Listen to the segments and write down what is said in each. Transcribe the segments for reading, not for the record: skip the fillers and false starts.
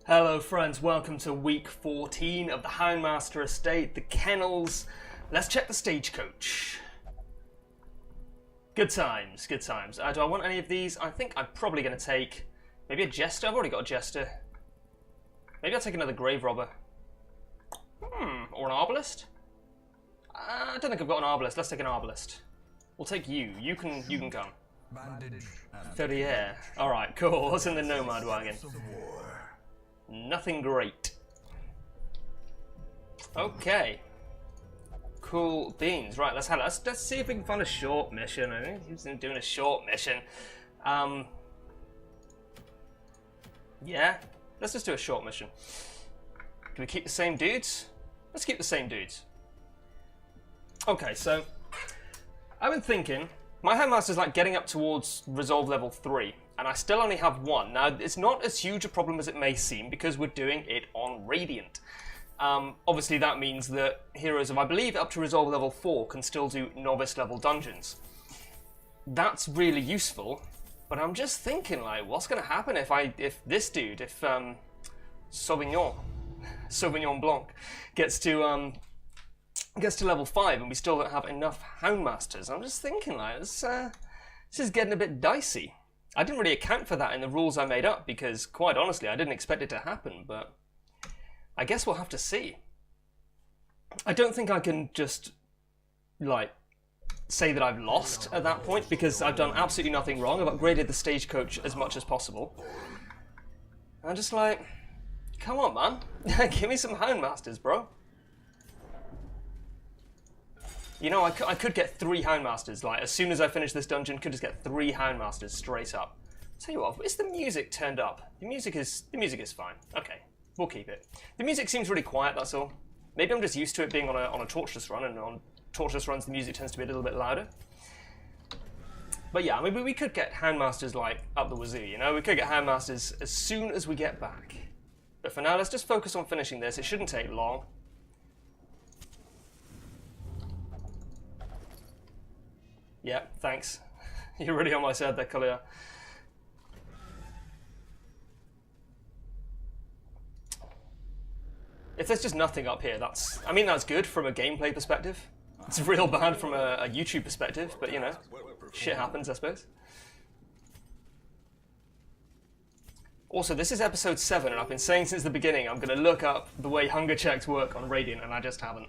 Hello friends, welcome to week 14 of the Houndmaster estate, the kennels. Let's check the stagecoach. Good times, good times. Do I want any of these? I think I'm probably going to take maybe a jester. I've already got a jester. Maybe I'll take another grave robber. Or an arbalist? I don't think I've got an arbalist. Let's take an arbalist. We'll take you. You can come. Ferrier. Alright, cool. What's in the nomad wagon? Nothing great. Okay. Cool beans. Right, let's see if we can find a short mission. I think he's doing a short mission. Yeah, let's just do a short mission. Do we keep the same dudes? Let's keep the same dudes. Okay, so I've been thinking, my Houndmaster's like getting up towards resolve level 3, and I still only have one. Now, it's not as huge a problem as it may seem because we're doing it on Radiant. Obviously, that means that heroes of, I believe, up to resolve level 4 can still do novice level dungeons. That's really useful, but I'm just thinking, like, what's going to happen if this dude, if Sauvignon Blanc gets to level 5 and we still don't have enough Houndmasters. I'm just thinking, like, this is getting a bit dicey. I didn't really account for that in the rules I made up because, quite honestly, I didn't expect it to happen, but I guess we'll have to see. I don't think I can just, like, say that I've lost at that point because I've done absolutely nothing wrong. I've upgraded the stagecoach as much as possible. I'm just like, come on, man. Give me some Houndmasters, bro. You know, I could get 3 Houndmasters, like, as soon as I finish this dungeon, could just get 3 Houndmasters straight up. Tell you what, is the music turned up? The music is fine. Okay, we'll keep it. The music seems really quiet, that's all. Maybe I'm just used to it being on a torchless run, and on torchless runs the music tends to be a little bit louder. But yeah, maybe we could get Houndmasters, like, up the wazoo, you know? We could get Houndmasters as soon as we get back. But for now, let's just focus on finishing this. It shouldn't take long. Yeah, thanks. You're really on my side there, Kalia. If there's just nothing up here, that's good from a gameplay perspective. It's real bad from a YouTube perspective, but you know, shit happens, I suppose. Also, this is episode 7, and I've been saying since the beginning I'm going to look up the way hunger checks work on Radiant, and I just haven't.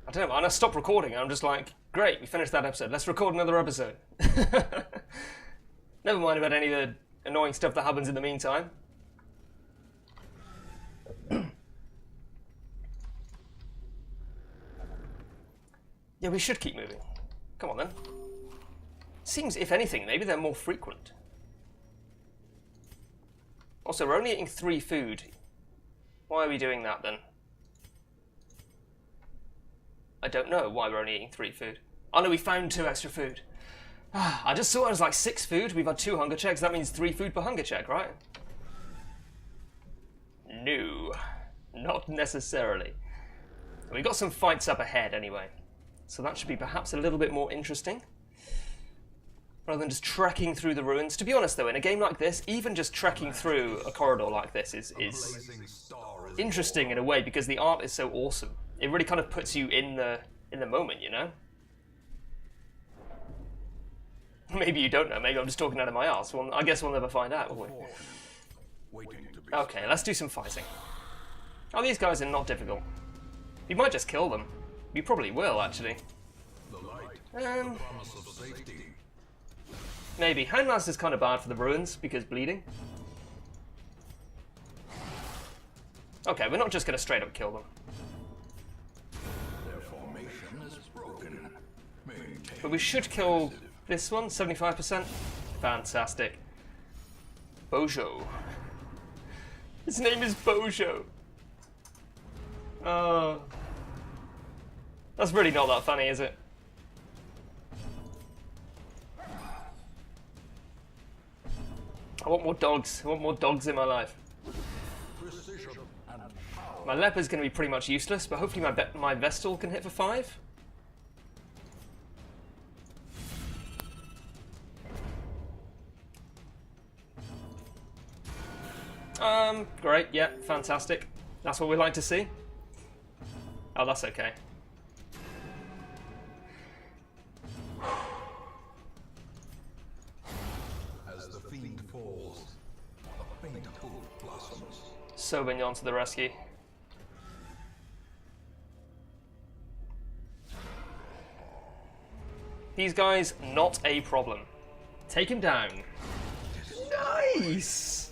I don't know, man, I stopped recording and I'm just like, great, we finished that episode, let's record another episode. Never mind about any of the annoying stuff that happens in the meantime. Yeah, we should keep moving. Come on then. Seems, if anything, maybe they're more frequent. Also, we're only eating 3 food. Why are we doing that then? I don't know why we're only eating 3 food. Oh no, we found 2 extra food. I just saw it was like 6 food. We've had 2 hunger checks. That means 3 food per hunger check, right? No, not necessarily. We've got some fights up ahead anyway. So that should be perhaps a little bit more interesting. Rather than just trekking through the ruins. To be honest though, in a game like this, even just trekking through a corridor like this is interesting in a way because the art is so awesome. It really kind of puts you in the moment, you know? Maybe you don't know, maybe I'm just talking out of my arse. Well, I guess we'll never find out, will we? Okay, let's do some fighting. Oh, these guys are not difficult. You might just kill them. You probably will, actually. Maybe. Houndmaster's kind of bad for the ruins, because bleeding. Okay, we're not just going to straight up kill them. But we should kill this one, 75%. Fantastic. Bojo. His name is Bojo. Oh. That's really not that funny, is it? I want more dogs. I want more dogs in my life. My leopard's going to be pretty much useless, but hopefully my Vestal can hit for 5. Great, yeah, fantastic. That's what we like to see. Oh, that's okay. As the fiend falls, a faint hope blossoms. Sauvignon to the rescue. These guys, not a problem. Take him down. Nice.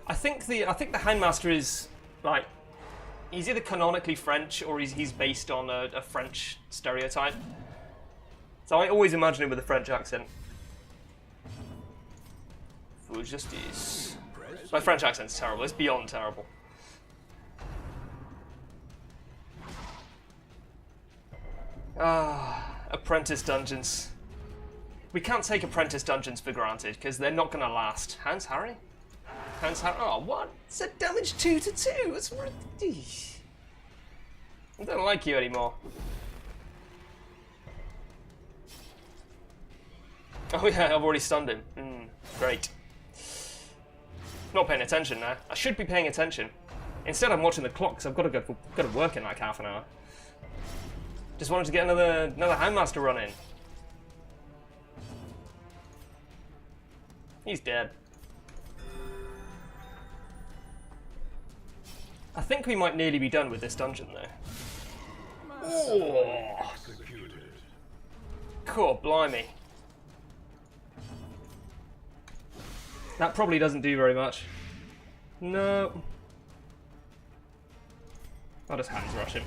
I think the Houndmaster is like, he's either canonically French or he's based on a French stereotype. So I always imagine him with a French accent. For justice. My French accent's terrible. It's beyond terrible. Apprentice dungeons. We can't take apprentice dungeons for granted because they're not going to last. Hounds Harry? Hounds Harry? Oh, what? It's a damage 2 to 2. It's ridiculous. I don't like you anymore. Oh yeah, I've already stunned him. Great. Not paying attention now. I should be paying attention. Instead, I'm watching the clock because I've got to work in like half an hour. Just wanted to get another Houndmaster run in. He's dead. I think we might nearly be done with this dungeon though. Oh. Cool, blimey. That probably doesn't do very much. No. I'll just hands rush him.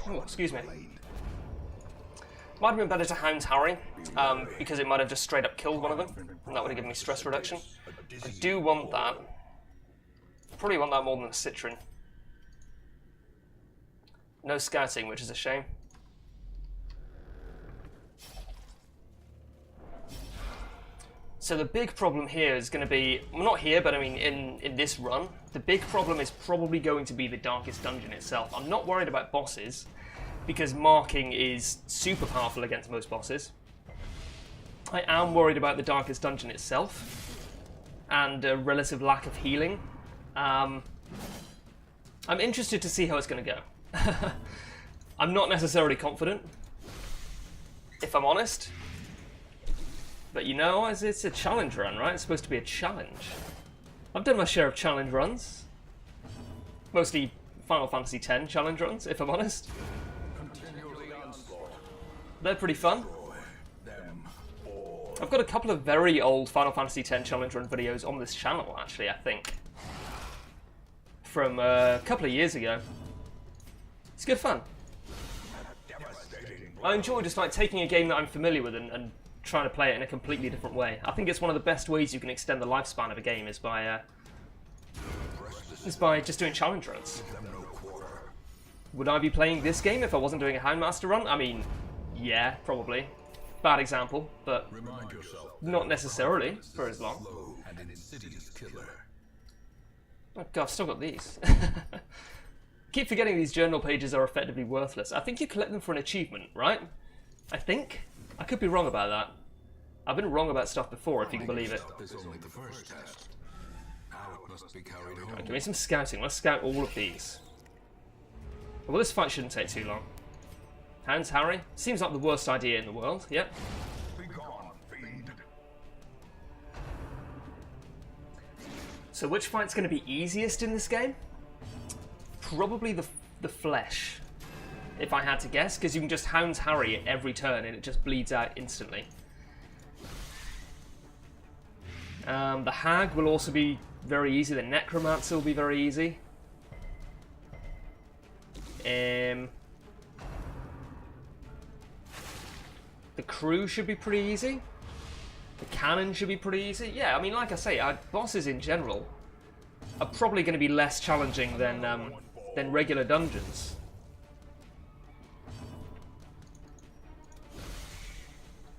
Oh, excuse me. Might have been better to Hounds Harry, because it might have just straight up killed one of them, and that would have given me stress reduction. I do want that. Probably want that more than a Citron. No scouting, which is a shame. So the big problem here is going to be, well, not here, but I mean in this run, the big problem is probably going to be the Darkest Dungeon itself. I'm not worried about bosses, because marking is super powerful against most bosses. I am worried about the Darkest Dungeon itself, and a relative lack of healing. I'm interested to see how it's going to go. I'm not necessarily confident, if I'm honest. But you know, it's a challenge run, right? It's supposed to be a challenge. I've done my share of challenge runs. Mostly Final Fantasy X challenge runs, if I'm honest. They're pretty fun. I've got a couple of very old Final Fantasy X challenge run videos on this channel, actually, I think. From a couple of years ago. It's good fun. I enjoy just like taking a game that I'm familiar with and trying to play it in a completely different way. I think it's one of the best ways you can extend the lifespan of a game is by just doing challenge runs. Would I be playing this game if I wasn't doing a Houndmaster run? I mean, yeah, probably. Bad example, but not necessarily for as long. Oh god, I've still got these. Keep forgetting these journal pages are effectively worthless. I think you collect them for an achievement, right? I think? I could be wrong about that. I've been wrong about stuff before, if you can believe it. Right, give me some scouting. Let's scout all of these. Well, this fight shouldn't take too long. Hounds Harry? Seems like the worst idea in the world. Yep. So which fight's going to be easiest in this game? Probably the flesh, if I had to guess, because you can just Hounds Harry at every turn and it just bleeds out instantly. The Hag will also be very easy. The Necromancer will be very easy. The Crew should be pretty easy. The Cannon should be pretty easy. Yeah, I mean, like I say, bosses in general are probably going to be less challenging than regular dungeons.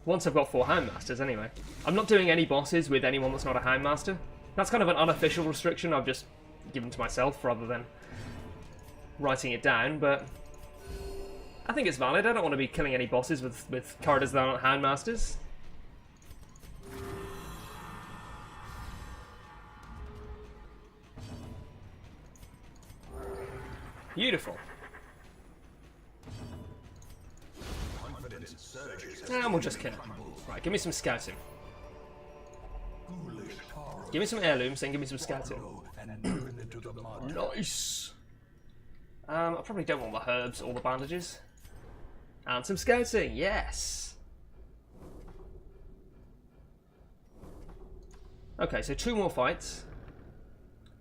Once I've got 4 Houndmasters, anyway. I'm not doing any bosses with anyone that's not a Houndmaster. That's kind of an unofficial restriction I've just given to myself rather than writing it down, but I think it's valid. I don't want to be killing any bosses with characters that aren't Houndmasters. Beautiful. Confidence surges as And we'll just kill him. Right, give me some scouting. foolish horror Give me some heirlooms, then give me some scouting. and driven into the mud. Nice! I probably don't want the herbs or the bandages. And some scouting, yes! Okay, so 2 more fights.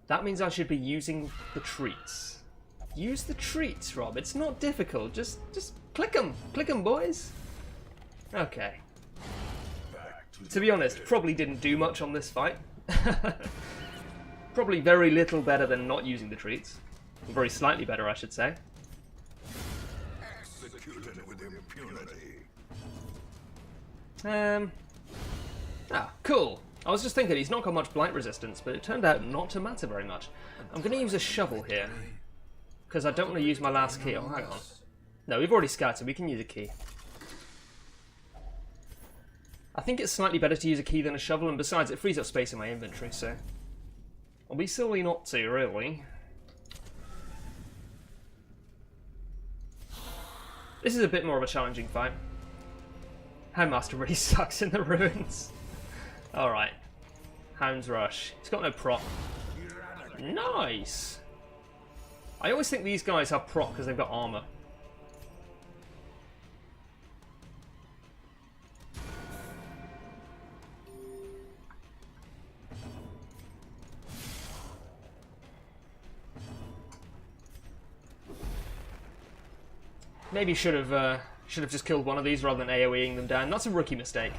That means I should be using the treats. Use the treats, Rob. It's not difficult. Just click them. Click them, boys. Okay. To be honest, probably didn't do much on this fight. Probably very little better than not using the treats. Very slightly better, I should say. Executed with impunity. Ah, cool. I was just thinking he's not got much blight resistance, but it turned out not to matter very much. I'm going to use a shovel here, because I don't want to use my last key. Oh, hang on. No, we've already scouted. We can use a key. I think it's slightly better to use a key than a shovel, and besides, it frees up space in my inventory, so I'll be silly not to, really. This is a bit more of a challenging fight. Houndmaster really sucks in the ruins. Alright. Hound's Rush. He's got no prop. Nice! I always think these guys have prop because they've got armor. Maybe should have just killed one of these rather than AoEing them down. That's a rookie mistake.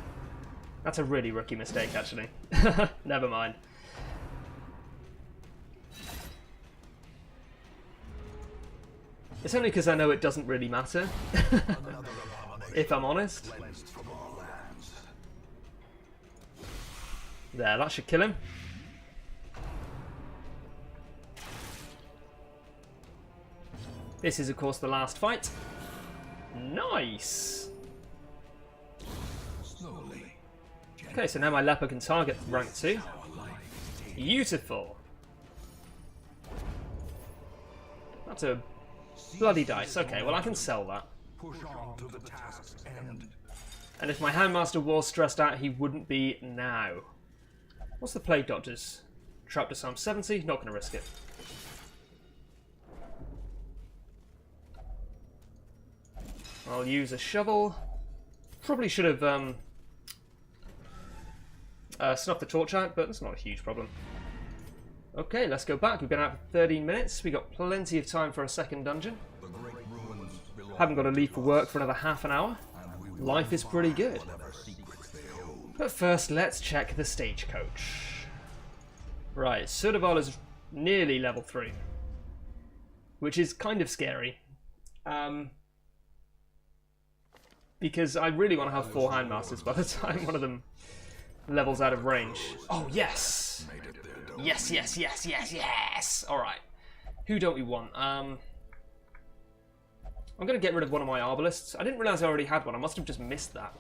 That's a really rookie mistake, actually. Never mind. It's only because I know it doesn't really matter. If I'm honest. There, that should kill him. This is, of course, the last fight. Nice! Okay, so now my leper can target rank 2. Beautiful! That's a bloody dice. Okay, well I can sell that. And if my Houndmaster was stressed out, he wouldn't be now. What's the Plague Doctors? Trap to Psalm 70, not going to risk it. I'll use a shovel. Probably should have snuffed the torch out, but that's not a huge problem. Okay, let's go back. We've been out for 13 minutes. We've got plenty of time for a second dungeon. Haven't got to leave for work for another half an hour. Life is pretty good. But first, let's check the Stagecoach. Right, Sudaval is nearly level 3. Which is kind of scary. Because I really want to have 4 Houndmasters by the time one of them levels out of range. Oh, yes! Yes, yes, yes, yes, yes! Alright. Who don't we want? I'm going to get rid of one of my Arbalists. I didn't realise I already had one. I must have just missed that.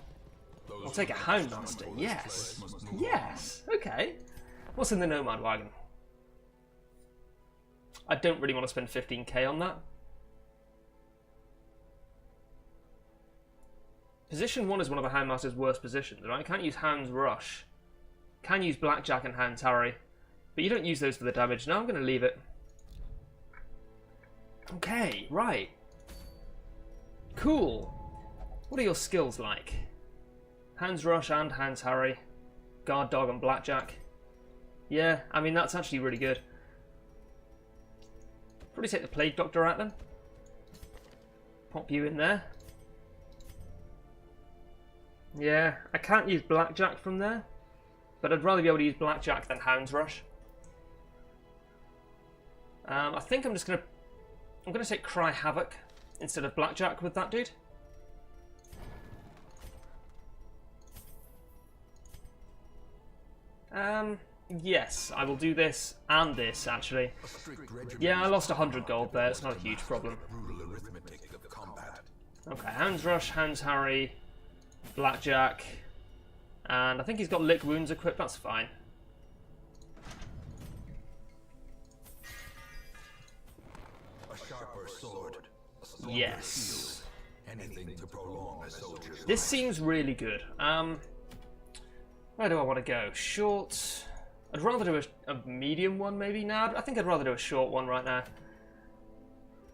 I'll take a Houndmaster. Yes! Yes! Okay. What's in the Nomad Wagon? I don't really want to spend 15k on that. Position 1 is one of the Houndmaster's worst positions, right? I can't use Hound's Rush. Can use Blackjack and Hound's Harry. But you don't use those for the damage. No, I'm going to leave it. Okay, right. Cool. What are your skills like? Hound's Rush and Hound's Harry. Guard Dog and Blackjack. Yeah, I mean, that's actually really good. Probably take the Plague Doctor out then. Pop you in there. Yeah, I can't use Blackjack from there, but I'd rather be able to use Blackjack than Hound's Rush. I think I'm gonna take Cry Havoc instead of Blackjack with that dude. Yes, I will do this and this actually. Yeah, I lost 100 gold there. It's not a huge problem. Okay, Hound's Rush, Hound's Harry. Blackjack, and I think he's got Lick Wounds equipped, that's fine. Yes. Anything to prolong a soldier's This seems really good. Where do I want to go? Short. I'd rather do a medium one, maybe. No, I think I'd rather do a short one right now.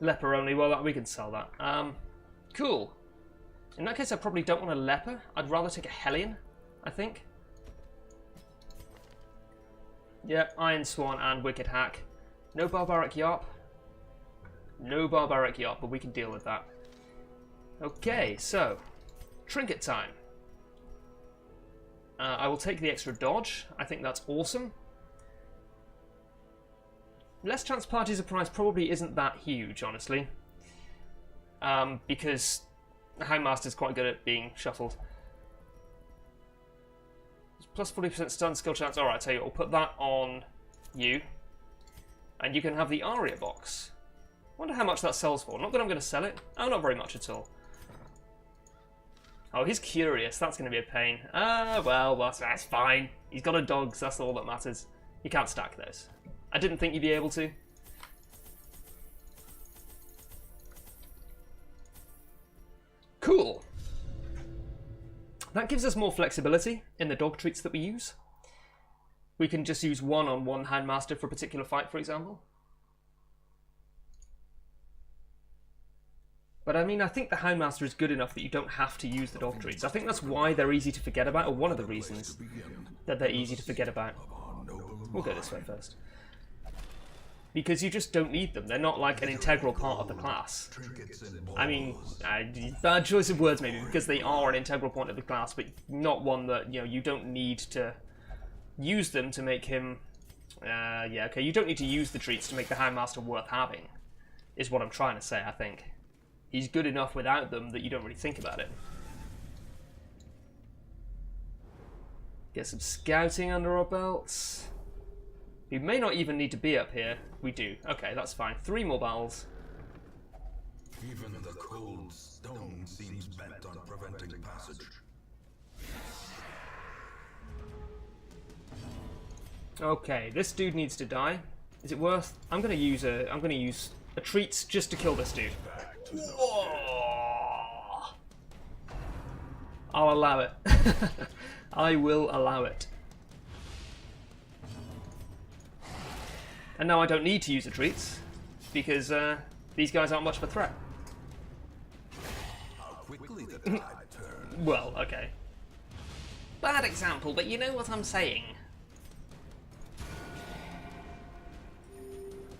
Leper only. Well, we can sell that. Cool. In that case, I probably don't want a leper. I'd rather take a Hellion, I think. Yep, Iron Swan and Wicked Hack. No Barbaric Yarp. No Barbaric Yarp, but we can deal with that. Okay, so trinket time. I will take the extra dodge. I think that's awesome. Less chance parties of price probably isn't that huge, honestly. Because the Houndmaster's quite good at being shuffled. Plus 40% stun skill chance. Alright, I tell you what, we'll put that on you. And you can have the Aria box. Wonder how much that sells for. Not that I'm going to sell it. Oh, not very much at all. Oh, he's curious. That's going to be a pain. Well, that's fine. He's got a dog, so that's all that matters. You can't stack those. I didn't think you'd be able to. Cool. That gives us more flexibility in the dog treats that we use. We can just use one on one Houndmaster for a particular fight, for example. But I mean, I think the Houndmaster is good enough that you don't have to use the dog treats. I think that's why they're easy to forget about, or one of the reasons that they're easy to forget about. We'll go this way first. Because you just don't need them. They're not like an integral part of the class. I mean, bad choice of words maybe, because they are an integral part of the class, but not one that, you know, you don't need to use them to make him... yeah, okay, you don't need to use the treats to make the Houndmaster worth having, is what I'm trying to say, I think. He's good enough without them that you don't really think about it. Get some scouting under our belts. We may not even need to be up here. We do. Okay, that's fine. 3 more battles. Even the cold stone seems bent on preventing passage. Okay, this dude needs to die. Is it worth? I'm gonna use a treats just to kill this dude. Whoa! I'll allow it. I will allow it. And now I don't need to use the treats, because these guys aren't much of a threat. How quickly the tide turns. Well, okay. Bad example, but you know what I'm saying.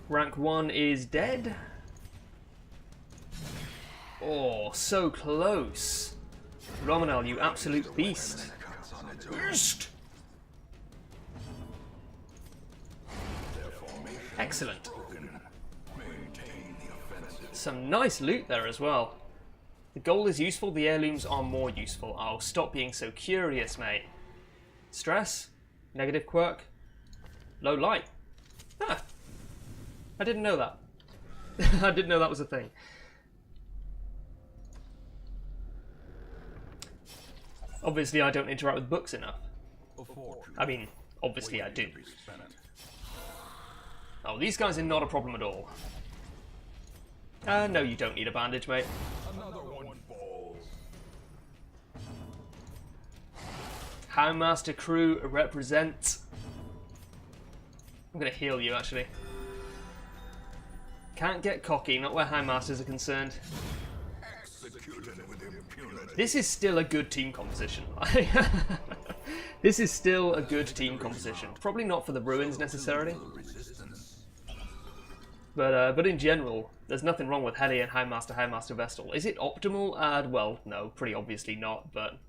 Rank 1 is dead. Oh, so close. Romanel, you absolute beast. Beast! Excellent. Some nice loot there as well. The gold is useful, the heirlooms are more useful. Oh, stop being so curious, mate. Stress? Negative quirk? Low light? Ah, I didn't know that. I didn't know that was a thing. Obviously, I don't interact with books enough. I mean, obviously I do. Oh, these guys are not a problem at all. No, you don't need a bandage, mate. Another one falls. Houndmaster crew represent. I'm gonna heal you, actually. Can't get cocky, not where Houndmasters are concerned. Executed with impunity. This is still a good team composition. This is still a good team composition. Probably not for the ruins necessarily. But in general, there's nothing wrong with Heli and Houndmaster Vestal. Is it optimal? Well, no, pretty obviously not, but...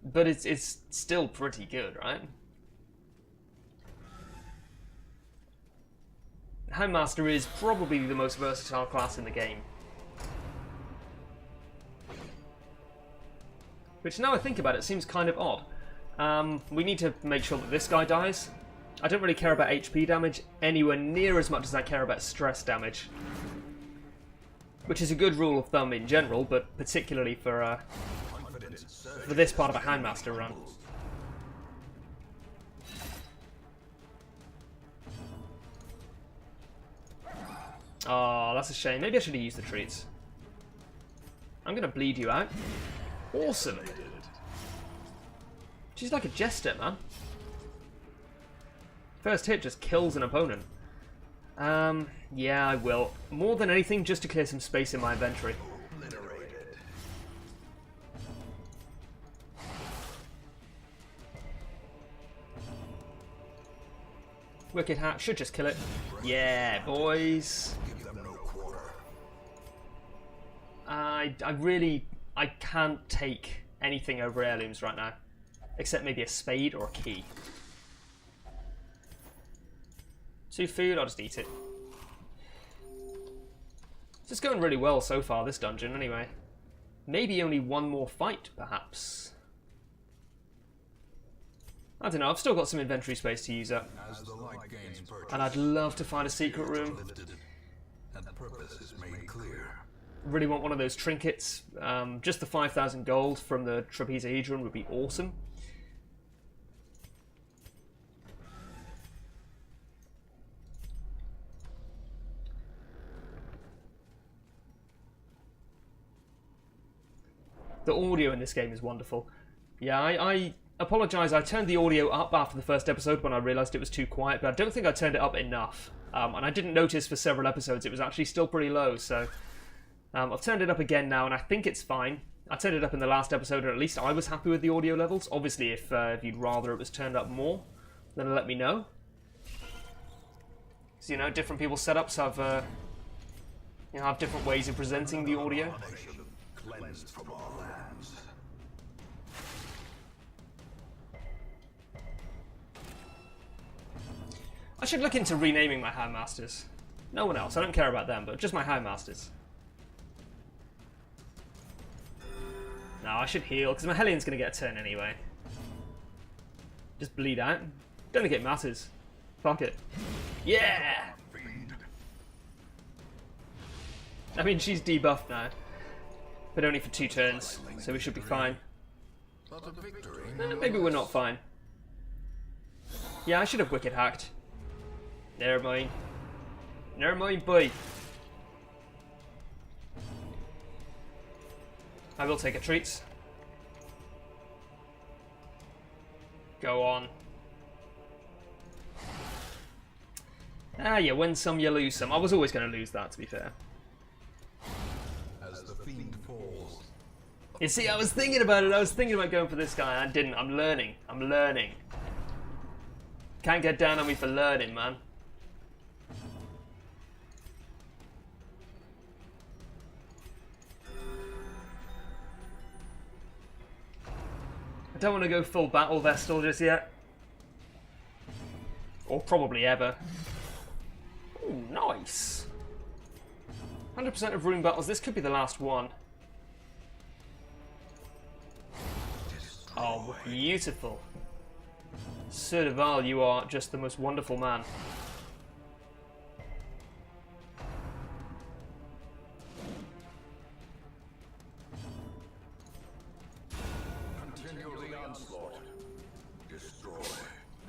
but it's still pretty good, right? Houndmaster is probably the most versatile class in the game. Which, now I think about it, seems kind of odd. We need to make sure that this guy dies. I don't really care about HP damage anywhere near as much as I care about stress damage. Which is a good rule of thumb in general, but particularly for this part of a Houndmaster run. Oh, that's a shame. Maybe I should have used the treats. I'm going to bleed you out. Awesome. She's like a jester, man. First hit just kills an opponent. Yeah, I will. More than anything, just to clear some space in my inventory. Wicked Hat should just kill it. Yeah, boys. I can't take anything over heirlooms right now. Except maybe a spade or a key. 2 food, I'll just eat it. It's going really well so far, this dungeon, anyway. Maybe only one more fight, perhaps. I don't know, I've still got some inventory space to use up. And I'd love to find a secret room. Really want one of those trinkets. Just the 5,000 gold from the trapezohedron would be awesome. The audio in this game is wonderful. Yeah, I apologise, I turned the audio up after the first episode when I realised it was too quiet, but I don't think I turned it up enough. And I didn't notice for several episodes it was actually still pretty low, so... I've turned it up again now, and I think it's fine. I turned it up in the last episode, and at least I was happy with the audio levels. Obviously, if you'd rather it was turned up more, then let me know. So, you know, different people's setups have, have different ways of presenting the audio. I should look into renaming my Houndmasters. No one else, I don't care about them, but just my Houndmasters. No, I should heal, because my Hellion's going to get a turn anyway. Just bleed out. Don't think it matters. Fuck it. Yeah! I mean, she's debuffed now. But only for 2 turns, so we should be fine. Maybe we're not fine. Yeah, I should have Wicked Hacked. Never mind. Never mind, boy. I will take a treat. Go on. Ah, you win some, you lose some. I was always going to lose that, to be fair. As the fiend falls. You see, I was thinking about it. I was thinking about going for this guy. I didn't. I'm learning. I'm learning. Can't get down on me for learning, man. I don't want to go full battle Vestal just yet. Or probably ever. Ooh, nice. 100% of rune battles. This could be the last one. Oh, beautiful. Sir Duval, you are just the most wonderful man.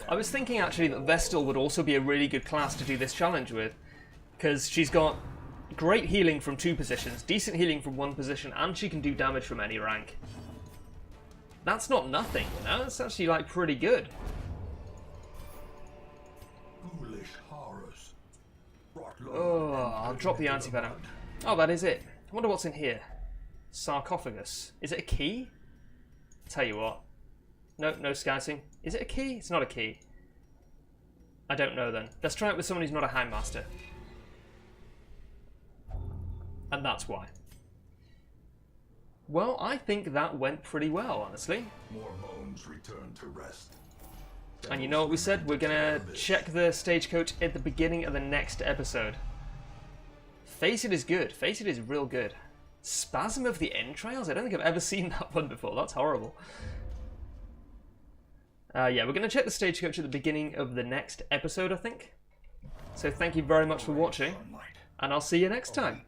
I was thinking actually that Vestal would also be a really good class to do this challenge with, because she's got great healing from 2 positions, decent healing from 1 position, and she can do damage from any rank. That's not nothing, you know? That's actually like pretty good. Foolish horrors. Oh, I'll drop the anti-venom. Oh, that is it. I wonder what's in here. Sarcophagus. Is it a key? Tell you what. No, no scouting. Is it a key? It's not a key. I don't know then. Let's try it with someone who's not a Houndmaster. And that's why. Well, I think that went pretty well, honestly. More bones return to rest. And you know what we said? We're gonna check the Stagecoach at the beginning of the next episode. Face It is good. Face It is real good. Spasm of the Entrails? I don't think I've ever seen that one before. That's horrible. Yeah, we're going to check the Stagecoach at the beginning of the next episode, I think. So thank you very much for watching, and I'll see you next time.